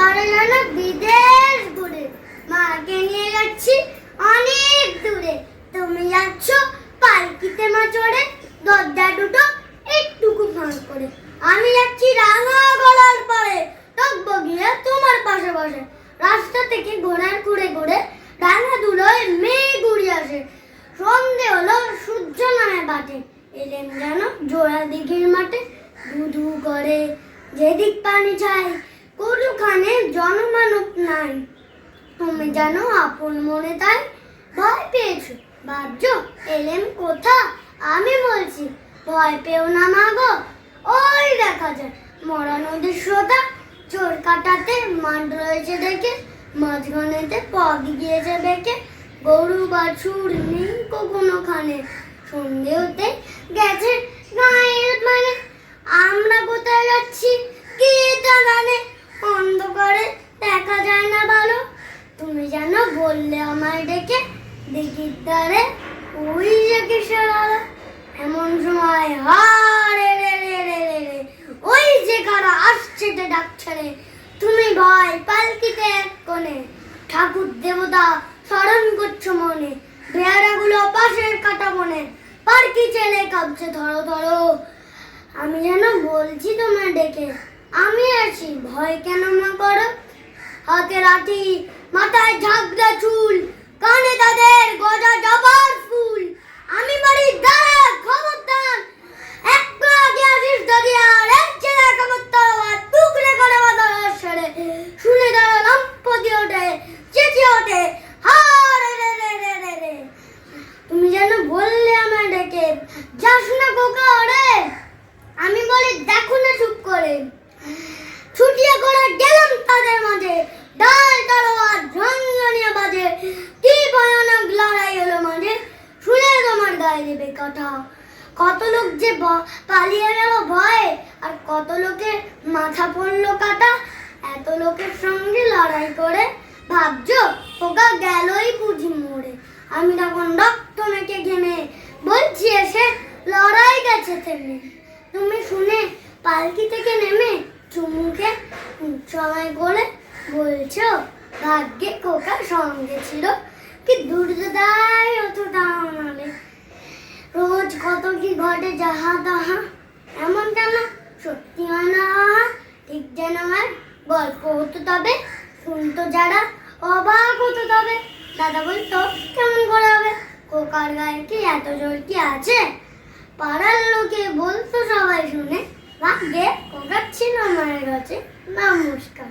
এবারে যেন বিদেশ ঘুরে মাকে নিয়ে যাচ্ছি অনেক দূরে। তুমি যাচ্ছ পালকিতে মা চড়ে, দরজা দুটো একটুকু ফাঁক করে। আমি যাচ্ছি রাঙা গলার পরে, টকবগিয়ে তোমার পাশে বসে। রাস্তা থেকে ঘোড়ার ঘুরে ঘুরে রাঙা ধুলোয় মেয়ে ঘুরে আসে। সন্ধে হলো, সূর্য নামে বাটে, এলেম যেন জোড়া দিঘির মাঠে। ধু করে যেদিক পানি চাই, কোনোখানে জনমানব নাই। তুমি জানো আপন মনে তাই ভয় পেয়েছো, ভাবছো এলেম কোথা। আমি বলছি ভয় পেও না মাগো, ওই দেখা যায় মরা নদীর স্রোতা। চোর কাটাতে মাঠ রয়েছে দেখে, মাঝখানেতে পথ গিয়েছে বেঁকে। গরু বাছুর নেই কোনোখানে, সন্ধে হতে গেছে গায়ের মানে। আমরা কোথায় যাচ্ছি কে তা জানে, অন্ধকারে দেখা যায় না ভালো। তুমি যেন বললে আমায় ডেকে, দিঘির ধারে ওই যে কিসের আলো। এমন সময় হারে রে রে রে রে রে, ওই যে কারা আসছে তে ডাকছে রে। তুমি ভয় পালকিতে এক কোণে, ঠাকুর দেবতা স্মরণ করছো মনে। বেয়ারাগুলো পাশের কাটা বনে, পালকি চেলে কাঁপছে ধরো ধরো। আমি যেন বলছি তোমায় ডেকে, আমি আছি ভয় কেন মা করো। হাতে লাঠি, মাথায় ঝাঁকড়া চুল, কানে তাদের গজা জবার ফুল। আমি বাড়ি দাঁড়া খবরদার, একটু আগে আসিস যদি আর এক ছেলে খবরদার। টুকরে করে বাঁধা সেরে শুনে দাঁড়ালাম পদি ওঠে, চেঁচিয়ে ওঠে হারে রে রে রে রে রে। তুমি যেন বললে আমায় ডেকে, যাস না কোকা রে। আমি বলি দেখো না চুপ করে, ছুটিয়ে করে গেলাম তাদের মাঝে। ডাল তলোয়ার ঝনঝনিয়ে বাজে, কি ভয়ানক লড়াই হলো মাঝে। শুনে তোমার গায়ে দেবে কাঁটা। কত লোক যে পালিয়ে গেল ভয়ে, আর কত লোকের মাথা পড়লো কাটা। এত লোকের সঙ্গে লড়াই করে ভাবছো পোকা গেলই বুঝি মরে। আমি তখন রক্ত মেখে ঘেমে বলছি এসে লড়াই গেছে থেমে। তুমি শুনে পালকি থেকে নেমে চুমুকে সময় করে বলছো ভাগ্যে কোকার সঙ্গে ছিল, কি দুর্যোদায় অতটা আমালে। রোজ কত কি ঘটে যাহা তাহা, এমন কেন সত্যি হয় না ঠিক যেন আর গল্প হতো তবে। শুনতো যারা অবাক হতো তবে। দাদা বলতো কেমন করে হবে, কোকার গায়ে কি এত জোর কি আছে। পাড়ার লোকে বলতো সবাই শুনে, ভাগ্যে কোকার ছিল মায়ের কাছে নমস্কার।